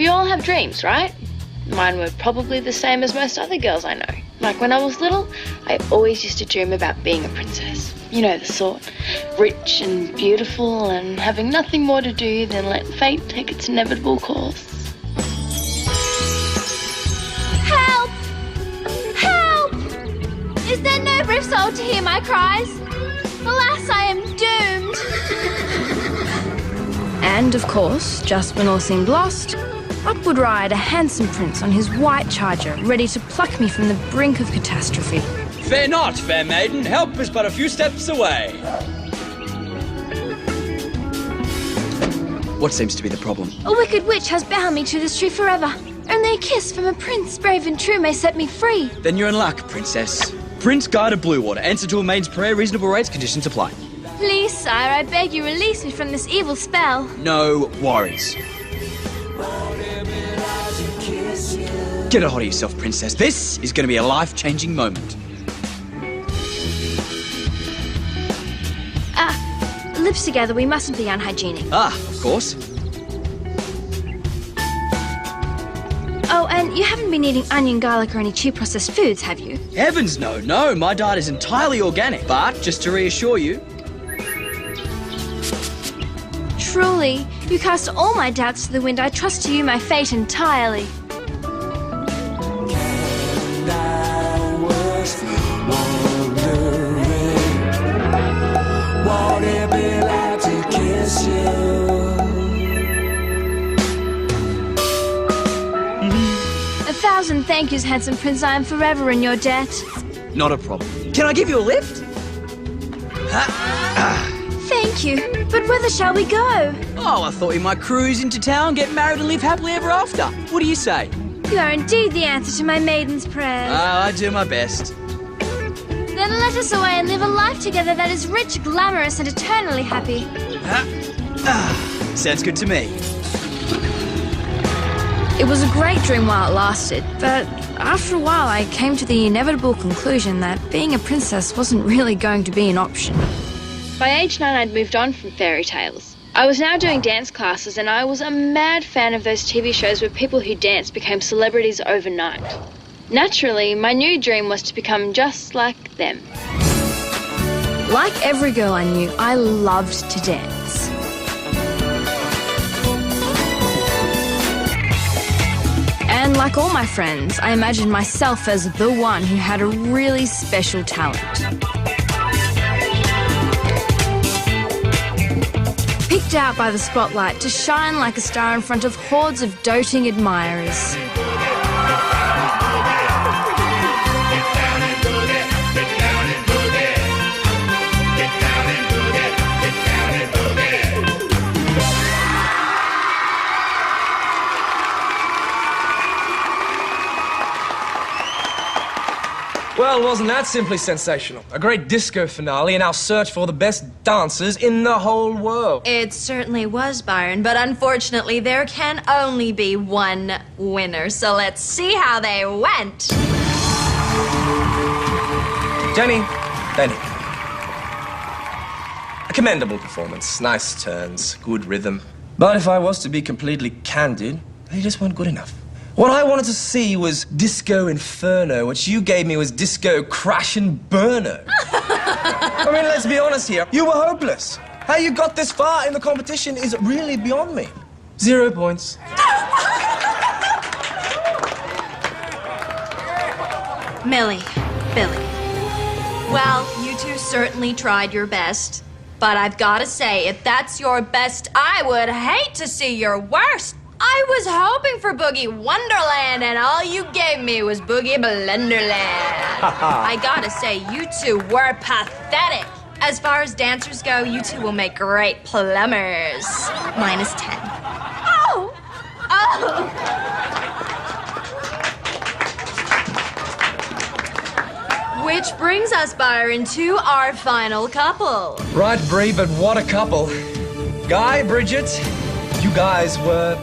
We all have dreams, right? Mine were probably the same as most other girls I know. Like when I was little, I always used to dream about being a princess. You know the sort. Rich and beautiful and having nothing more to do than let fate take its inevitable course. Help! Help! Is there no brave soul to hear my cries? Alas, I am doomed! And, of course, just when all seemed lost, up would ride a handsome prince on his white charger, ready to pluck me from the brink of catastrophe. Fear not, fair maiden. Help is but a few steps away. What seems to be the problem? A wicked witch has bound me to this tree forever. Only a kiss from a prince brave and true may set me free. Then you're in luck, princess. Prince Guide of Bluewater. Answer to a maiden's prayer. Reasonable rates. Conditions apply. Please, sire, I beg you release me from this evil spell. No worries. Get a hold of yourself, princess. This is going to be a life-changing moment. Lips together, we mustn't be unhygienic. Ah, of course. Oh, and you haven't been eating onion, garlic, or any cheap processed foods, have you? Heavens, no, no. My diet is entirely organic. But, just to reassure you... Truly, you cast all my doubts to the wind. I trust to you my fate entirely. A thousand thank yous, handsome prince. I am forever in your debt. Not a problem. Can I give you a lift? Thank you. But whither shall we go? Oh, I thought you might cruise into town, get married and live happily ever after. What do you say? You are indeed the answer to my maiden's prayers. I do my best. Then let us away and live a life together that is rich, glamorous, and eternally happy. Sounds good to me. It was a great dream while it lasted, but after a while I came to the inevitable conclusion that being a princess wasn't really going to be an option. By age 9, I'd moved on from fairy tales. I was now doing dance classes, and I was a mad fan of those TV shows where people who danced became celebrities overnight. Naturally, my new dream was to become just like them. Like every girl I knew, I loved to dance. And like all my friends, I imagined myself as the one who had a really special talent. Picked out by the spotlight to shine like a star in front of hordes of doting admirers. Well, wasn't that simply sensational? A great disco finale in our search for the best dancers in the whole world. It certainly was, Byron, but unfortunately there can only be one winner, so let's see how they went. Benny. A commendable performance, nice turns, good rhythm. But if I was to be completely candid, they just weren't good enough. What I wanted to see was Disco Inferno. What you gave me was Disco Crash and Burno. I mean, let's be honest here. You were hopeless. How you got this far in the competition is really beyond me. 0 points. Billy. Well, you two certainly tried your best, but I've got to say, if that's your best, I would hate to see your worst. I was hoping for Boogie Wonderland, and all you gave me was Boogie Blunderland. I gotta say, you two were pathetic. As far as dancers go, you two will make great plumbers. -10. Oh! Which brings us, Byron, to our final couple. Right, Bree, but what a couple. Guy, Bridget, you guys were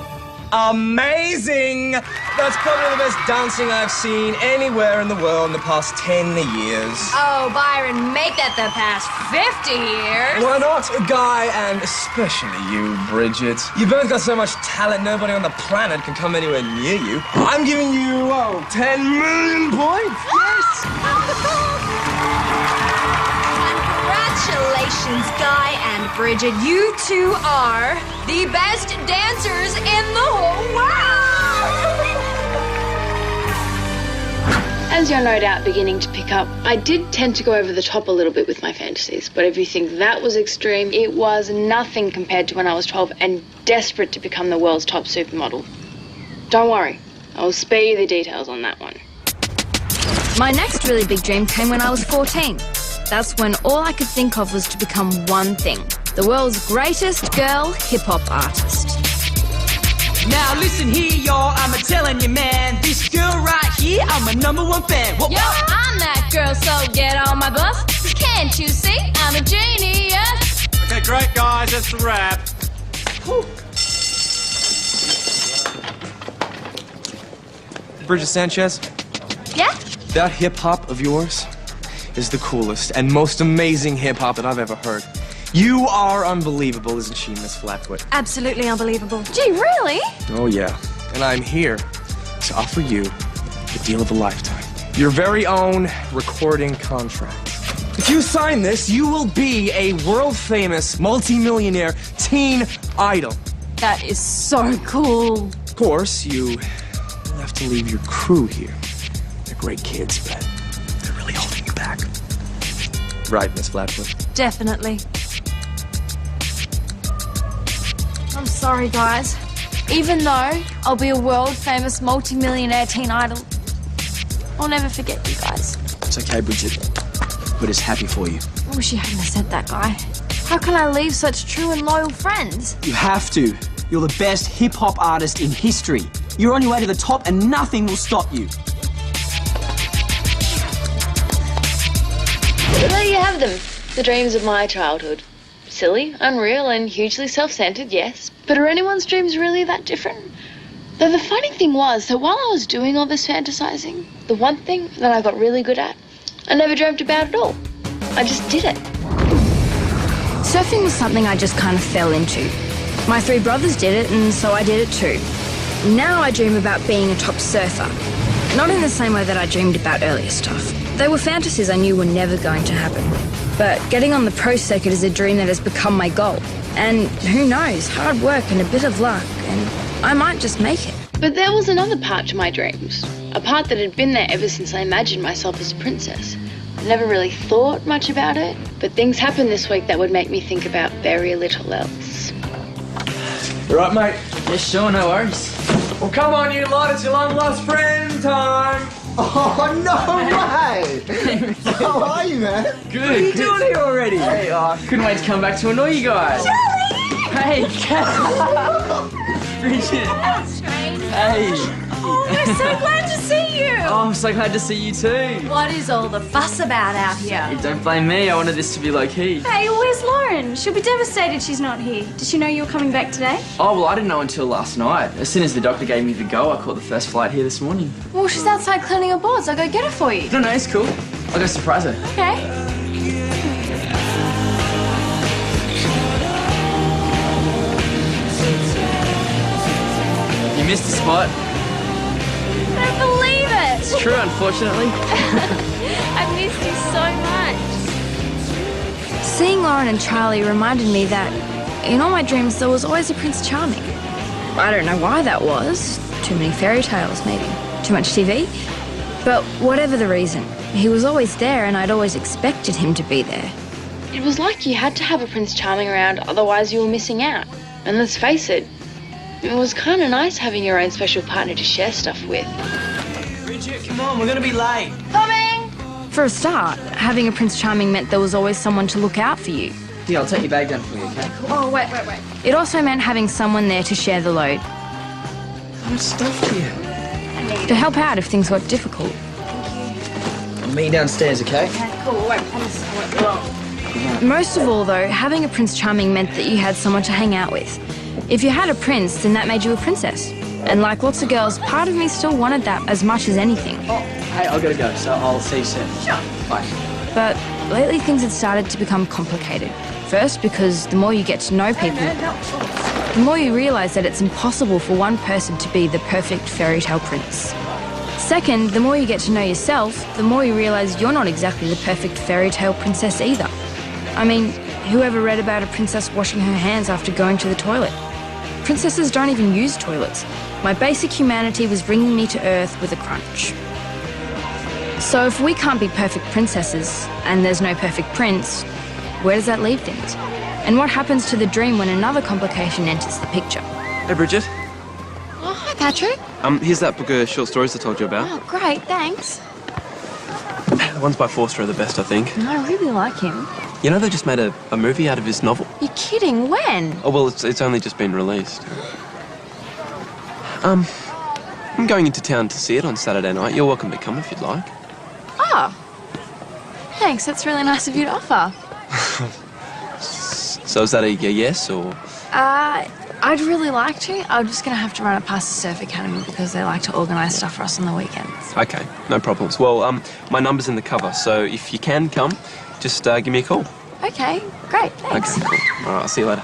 amazing. That's probably the best dancing I've seen anywhere in the world in the past 10 years. Oh, Byron, make that the past 50 years. Why not, Guy, and especially you, Bridget? You both got so much talent, nobody on the planet can come anywhere near you. I'm giving you, 10 million points. Yes! Congratulations, Guy and Bridget. You two are the best dancers in the whole world! As you're no doubt beginning to pick up, I did tend to go over the top a little bit with my fantasies, but if you think that was extreme, it was nothing compared to when I was 12 and desperate to become the world's top supermodel. Don't worry, I'll spare you the details on that one. My next really big dream came when I was 14. That's when all I could think of was to become one thing: the world's greatest girl hip-hop artist. Now listen here, y'all, I'm a-telling you, man. This girl right here, I'm a #1 fan. Whoa, Yo, I'm that girl, so get on my bus. Can't you see I'm a genius? Okay, great, guys, that's the wrap. Bridget Sanchez, Yeah? that hip-hop of yours is the coolest and most amazing hip-hop that I've ever heard. You are unbelievable, isn't she, Miss Flatfoot? Absolutely unbelievable. Gee, really? Oh, yeah. And I'm here to offer you the deal of a lifetime. Your very own recording contract. If you sign this, you will be a world-famous, multi-millionaire teen idol. That is so cool. Of course, you will have to leave your crew here. They're great kids, but they're really holding you back. Right, Miss Flatfoot? Definitely. I'm sorry, guys. Even though I'll be a world-famous multi-millionaire teen idol, I'll never forget you guys. It's okay, Bridget. We're just happy for you. I wish you hadn't have said that, Guy. How can I leave such true and loyal friends? You have to. You're the best hip-hop artist in history. You're on your way to the top and nothing will stop you. So there you have them, the dreams of my childhood. Silly, unreal, and hugely self-centered, yes. But are anyone's dreams really that different? Though the funny thing was that while I was doing all this fantasizing, the one thing that I got really good at, I never dreamt about at all. I just did it. Surfing was something I just kind of fell into. My 3 brothers did it, and so I did it too. Now I dream about being a top surfer. Not in the same way that I dreamed about earlier stuff. They were fantasies I knew were never going to happen. But getting on the pro circuit is a dream that has become my goal. And who knows, hard work and a bit of luck, and I might just make it. But there was another part to my dreams, a part that had been there ever since I imagined myself as a princess. I never really thought much about it, but things happened this week that would make me think about very little else. Right, mate. Yeah, sure, no worries. Well, come on, you lot. It's your long-lost friend time. Oh, no way! How are you, man? Good. What are you doing here already? Hey, couldn't wait to come back to annoy you guys. Hey, Bridget. That's strange. Hey. Oh, we're so glad to see you. Oh, I'm so glad to see you too. What is all the fuss about out here? Hey, don't blame me. I wanted this to be low-key. Hey, where's Lauren? She'll be devastated she's not here. Did she know you were coming back today? Oh, well, I didn't know until last night. As soon as the doctor gave me the go, I caught the first flight here this morning. Well, she's outside cleaning her boards. I'll go get her for you. No, it's cool. I'll go surprise her. Okay. You missed the spot. I don't believe it. It's true, unfortunately. I've missed you so much. Seeing Lauren and Charlie reminded me that in all my dreams there was always a Prince Charming. I don't know why that was. Too many fairy tales, maybe. Too much TV. But whatever the reason, he was always there and I'd always expected him to be there. It was like you had to have a Prince Charming around, otherwise you were missing out. And let's face it, it was kind of nice having your own special partner to share stuff with. Bridget, come on, we're gonna be late. Coming! For a start, having a Prince Charming meant there was always someone to look out for you. Yeah, I'll take your bag down for you, okay? Oh, wait. It also meant having someone there to share the load. How much stuff do you have? To help out if things got difficult. I'll meet you downstairs, okay? Most of all, though, having a Prince Charming meant that you had someone to hang out with. If you had a prince, then that made you a princess. And like lots of girls, part of me still wanted that as much as anything. Oh, hey, I've got to go, so I'll see you soon. Sure. Bye. But lately things had started to become complicated. First, because the more you get to know people, the more you realise that it's impossible for one person to be the perfect fairy tale prince. Second, the more you get to know yourself, the more you realise you're not exactly the perfect fairy tale princess either. I mean, who ever read about a princess washing her hands after going to the toilet? Princesses don't even use toilets. My basic humanity was bringing me to Earth with a crunch. So if we can't be perfect princesses, and there's no perfect prince, where does that leave things? And what happens to the dream when another complication enters the picture? Hey, Bridget. Oh, hi, Patrick. Here's that book of short stories I told you about. Oh, great, thanks. The ones by Forster are the best, I think. I really like him. You know, they just made a movie out of his novel. You're kidding, when? Oh, well, it's only just been released. I'm going into town to see it on Saturday night. You're welcome to come if you'd like. Oh, thanks, that's really nice of you to offer. So is that a yes, or...? I'd really like to. I'm just going to have to run it past the Surf Academy because they like to organise stuff for us on the weekends. Okay, no problems. Well, my number's in the cover, so if you can come, just give me a call. Okay, great, thanks. Okay, cool. All right, I'll see you later.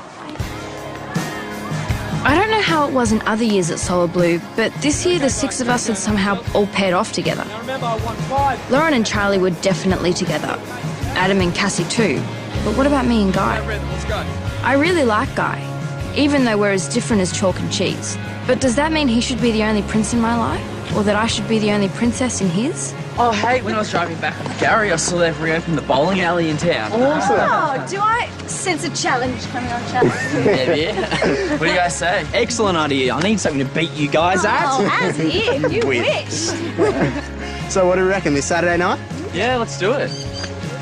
I don't know how it was in other years at Solar Blue, but this year the six of us had somehow all paired off together. Lauren and Charlie were definitely together. Adam and Cassie too. But what about me and Guy? I really like Guy, even though we're as different as chalk and cheese. But does that mean he should be the only prince in my life? Or that I should be the only princess in his? Oh, hey, when I was driving back with Gary, I saw they've reopened the bowling alley in town. Awesome. Oh, do I sense a challenge coming on, Charlie? Yeah. What do you guys say? Excellent idea. I need something to beat you guys at. Oh, as if. You wish. So what do you reckon, this Saturday night? Yeah, let's do it.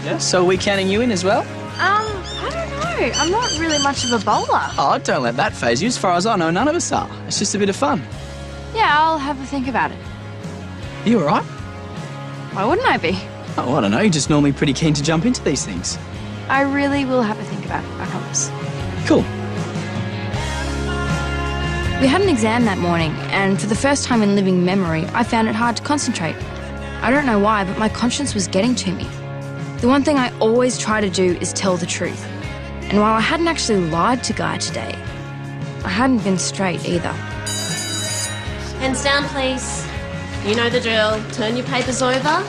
Yeah. So are we counting you in as well? I don't know. I'm not really much of a bowler. Oh, don't let that faze you. As far as I know, none of us are. It's just a bit of fun. Yeah, I'll have a think about it. You all right? Why wouldn't I be? Oh, I don't know. You're just normally pretty keen to jump into these things. I really will have a think about it, I promise. Cool. We had an exam that morning, and for the first time in living memory, I found it hard to concentrate. I don't know why, but my conscience was getting to me. The one thing I always try to do is tell the truth. And while I hadn't actually lied to Guy today, I hadn't been straight either. Hands down, please. You know the drill. Turn your papers over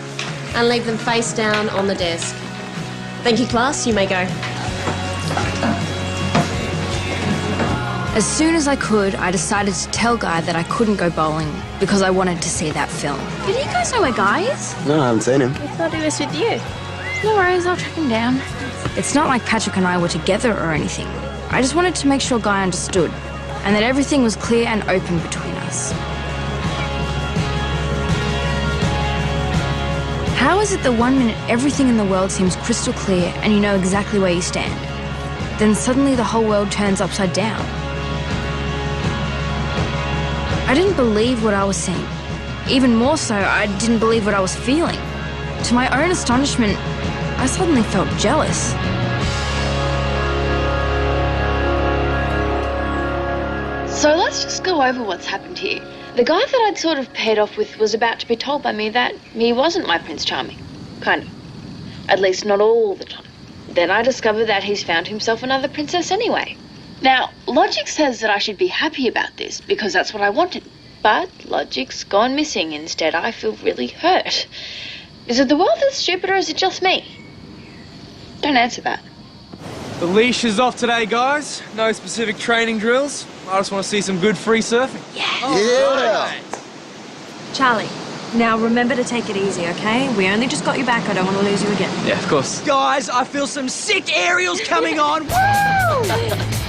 and leave them face down on the desk. Thank you, class. You may go. As soon as I could, I decided to tell Guy that I couldn't go bowling because I wanted to see that film. Did you guys know where Guy is? No, I haven't seen him. I thought he was with you. No worries, I'll track him down. It's not like Patrick and I were together or anything. I just wanted to make sure Guy understood and that everything was clear and open between us. How is it that 1 minute everything in the world seems crystal clear and you know exactly where you stand? Then suddenly the whole world turns upside down. I didn't believe what I was seeing. Even more so, I didn't believe what I was feeling. To my own astonishment, I suddenly felt jealous. So let's just go over what's happened here. The guy that I'd sort of paired off with was about to be told by me that he wasn't my Prince Charming. Kind of. At least not all the time. Then I discovered that he's found himself another princess anyway. Now, logic says that I should be happy about this because that's what I wanted. But logic's gone missing. Instead, I feel really hurt. Is it the world that's stupid or is it just me? Don't answer that. The leash is off today, guys. No specific training drills. I just want to see some good free surfing. Yeah. Charlie, now remember to take it easy, okay? We only just got you back. I don't want to lose you again. Yeah, of course. Guys, I feel some sick aerials coming on. Woo!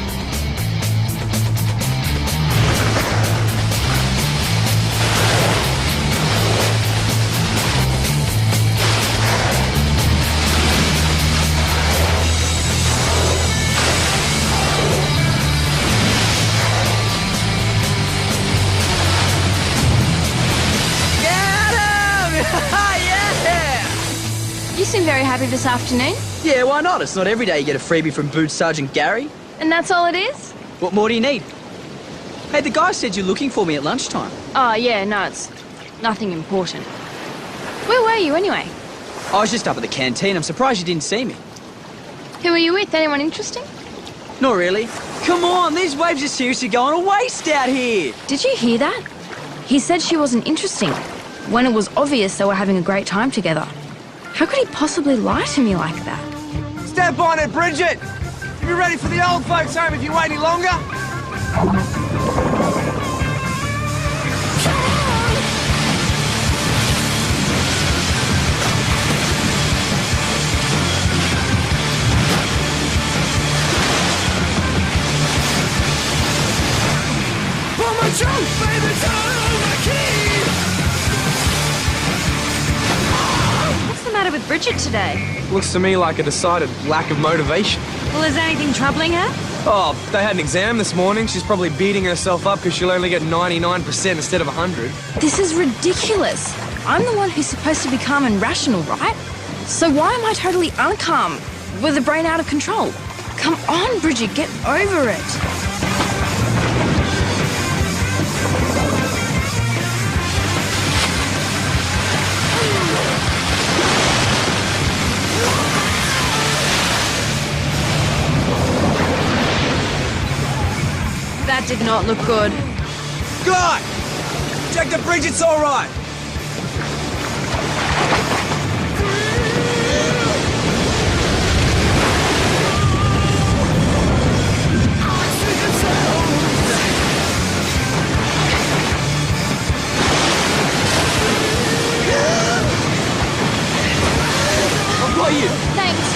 You seem very happy this afternoon. Yeah, why not? It's not every day you get a freebie from Boot Sergeant Gary. And that's all it is? What more do you need? Hey, the guy said you're looking for me at lunchtime. Oh, yeah, no, it's nothing important. Where were you anyway? I was just up at the canteen. I'm surprised you didn't see me. Who were you with? Anyone interesting? Not really. Come on, these waves are seriously going to waste out here. Did you hear that? He said she wasn't interesting, when it was obvious they were having a great time together. How could he possibly lie to me like that? Step on it, Bridget! You be ready for the old folks' home if you wait any longer? What's the matter with Bridget today? Looks to me like a decided lack of motivation. Well, is anything troubling her? Oh, they had an exam this morning. She's probably beating herself up because she'll only get 99% instead of 100. This is ridiculous. I'm the one who's supposed to be calm and rational, right? So why am I totally uncalm, with the brain out of control? Come on, Bridget, get over it. That did not look good. Guy! Check that Bridget's all right. I've got you. Thanks.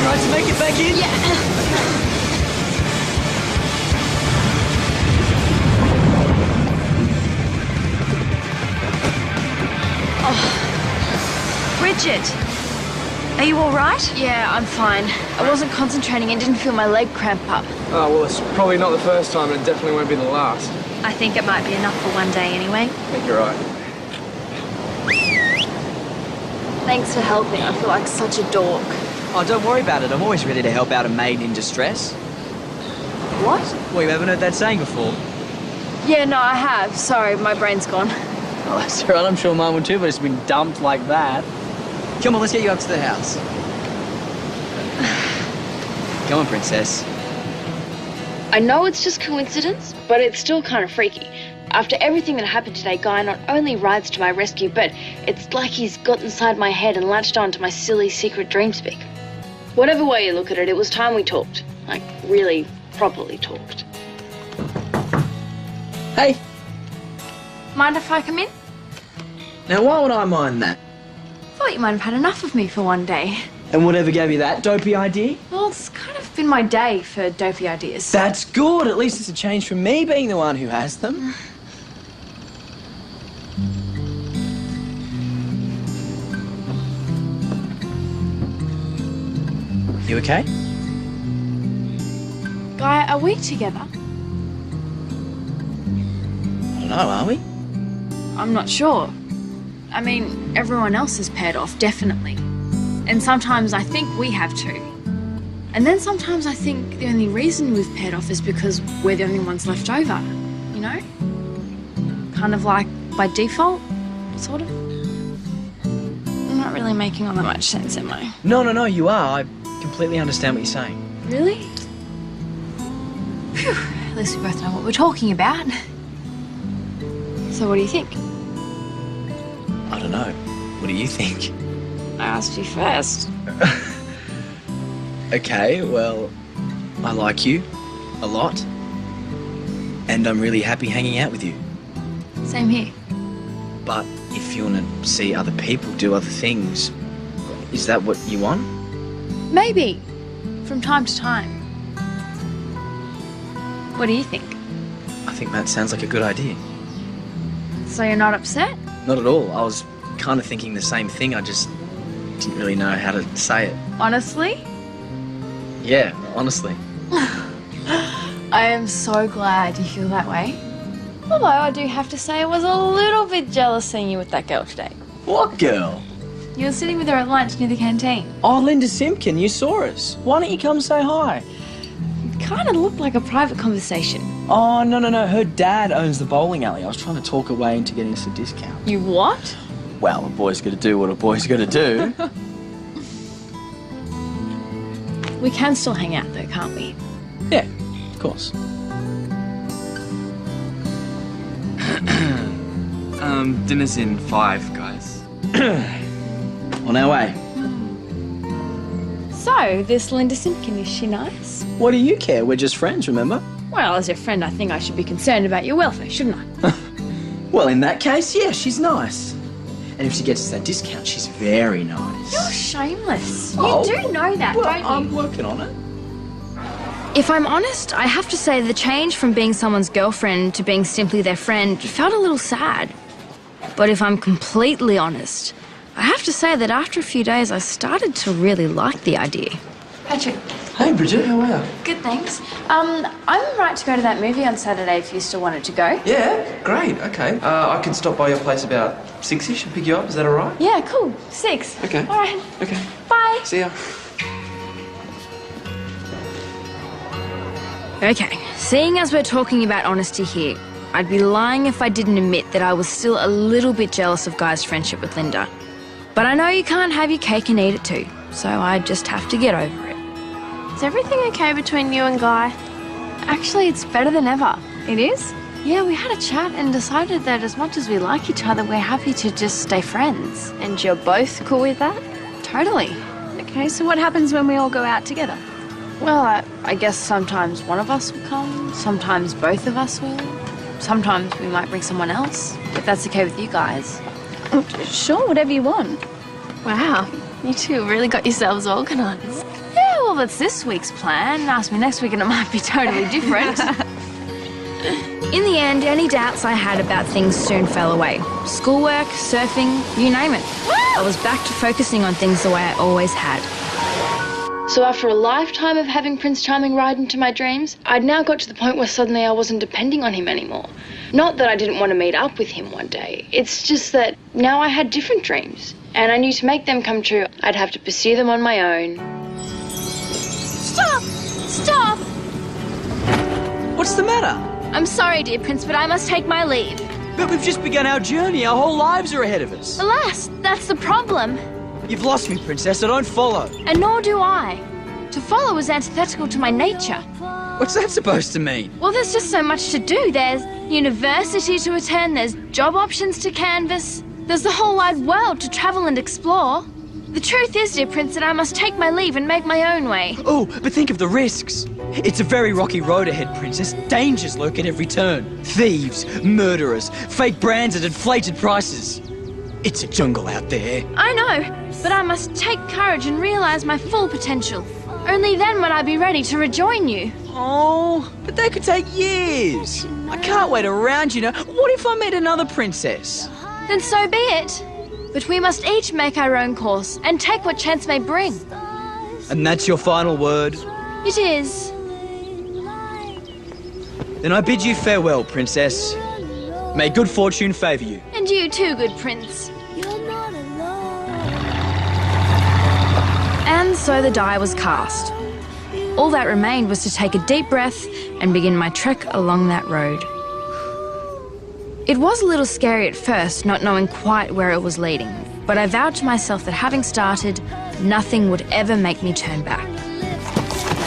Right, to make it back in? Yeah. Bridget, are you all right? Yeah, I'm fine. I wasn't concentrating and didn't feel my leg cramp up. Oh, well, it's probably not the first time, and it definitely won't be the last. I think it might be enough for one day anyway. I think you're right. Thanks for helping. I feel like such a dork. Oh, don't worry about it. I'm always ready to help out a maiden in distress. What? Well, you haven't heard that saying before. Yeah, no, I have. Sorry, my brain's gone. Oh, that's all right. I'm sure mine would too, but it's been dumped like that. Come on, let's get you up to the house. Come on, princess. I know it's just coincidence, but it's still kind of freaky. After everything that happened today, Guy not only rides to my rescue, but it's like he's got inside my head and latched on to my silly secret dream speak. Whatever way you look at it, it was time we talked. Like, really, properly talked. Hey, Mind if I come in? now why would I mind that? Thought you might have had enough of me for one day. And whatever gave you that dopey idea? Well, it's kind of been my day for dopey ideas. That's good. At least it's a change from me being the one who has them. You okay? Guy, are we together? I don't know, are we? I'm not sure. I mean, everyone else is paired off, definitely. And sometimes I think we have too. And then sometimes I think the only reason we've paired off is because we're the only ones left over, you know? Kind of like by default, sort of. I'm not really making all that much sense, am I? No, you are. I completely understand what you're saying. Really? Phew, at least we both know what we're talking about. So what do you think? I don't know. What do you think? I asked you first. Okay, well, I like you a lot. And I'm really happy hanging out with you. Same here. But if you want to see other people do other things, is that what you want? Maybe. From time to time. What do you think? I think that sounds like a good idea. So you're not upset? Not at all. I was kind of thinking the same thing. I just didn't really know how to say it. Honestly? Yeah, honestly. I am so glad you feel that way. Although I do have to say I was a little bit jealous seeing you with that girl today. What girl? You were sitting with her at lunch near the canteen. Oh, Linda Simpkin, you saw us. Why don't you come say hi? Kind kind of looked like a private conversation. Oh, no. Her dad owns the bowling alley. I was trying to talk her way into getting us a discount. You what? Well, a boy's got to do what a boy's got to do. We can still hang out though, can't we? Yeah, of course. Dinner's in 5, guys. On our way. So, this Linda Simpkin, is she nice? What do you care? We're just friends, remember? Well, as a friend, I think I should be concerned about your welfare, shouldn't I? Well, in that case, yeah, she's nice. And if she gets us that discount, she's very nice. You're shameless. Oh, You do know that, well, don't you? I'm working on it. If I'm honest, I have to say the change from being someone's girlfriend to being simply their friend felt a little sad. But if I'm completely honest, I have to say that after a few days I started to really like the idea. Patrick. Hey, Bridget, how are you? Good, thanks. I'm right to go to that movie on Saturday if you still wanted to go. Yeah, great, okay. I can stop by your place about 6-ish and pick you up, is that all right? Yeah, cool. 6. Okay. All right. Okay. Bye. See ya. Okay, seeing as we're talking about honesty here, I'd be lying if I didn't admit that I was still a little bit jealous of Guy's friendship with Linda. But I know you can't have your cake and eat it too, so I just have to get over it. Is everything okay between you and Guy? Actually, it's better than ever. It is? Yeah, we had a chat and decided that as much as we like each other, we're happy to just stay friends. And you're both cool with that? Totally. Okay, so what happens when we all go out together? Well, I guess sometimes one of us will come, sometimes both of us will. Sometimes we might bring someone else, if that's okay with you guys. Sure, whatever you want. Wow, you two really got yourselves organised. Yeah, well, that's this week's plan. Ask me next week and it might be totally different. In the end, any doubts I had about things soon fell away. Schoolwork, surfing, you name it. I was back to focusing on things the way I always had. So after a lifetime of having Prince Charming ride into my dreams, I'd now got to the point where suddenly I wasn't depending on him anymore. Not that I didn't want to meet up with him one day. It's just that now I had different dreams, and I knew to make them come true, I'd have to pursue them on my own. Stop! Stop! What's the matter? I'm sorry, dear Prince, but I must take my leave. But we've just begun our journey. Our whole lives are ahead of us. Alas, that's the problem. You've lost me, Princess. I don't follow. And nor do I. To follow is antithetical to my nature. What's that supposed to mean? Well, there's just so much to do. There's university to attend, there's job options to canvass, there's the whole wide world to travel and explore. The truth is, dear Prince, that I must take my leave and make my own way. Oh, but think of the risks. It's a very rocky road ahead, Princess. Dangers lurk at every turn. Thieves, murderers, fake brands at inflated prices. It's a jungle out there. I know, but I must take courage and realize my full potential. Only then would I be ready to rejoin you. Oh, but that could take years. I can't wait around, you know. What if I met another princess? Then so be it. But we must each make our own course and take what chance may bring. And that's your final word? It is. Then I bid you farewell, Princess. May good fortune favour you. And you too, good Prince. And so the die was cast. All that remained was to take a deep breath and begin my trek along that road. It was a little scary at first, not knowing quite where it was leading, but I vowed to myself that having started, nothing would ever make me turn back.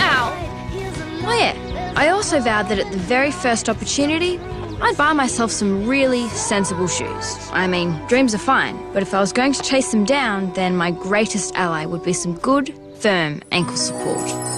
Ow! Oh yeah, I also vowed that at the very first opportunity, I'd buy myself some really sensible shoes. I mean, dreams are fine, but if I was going to chase them down, then my greatest ally would be some good, firm ankle support.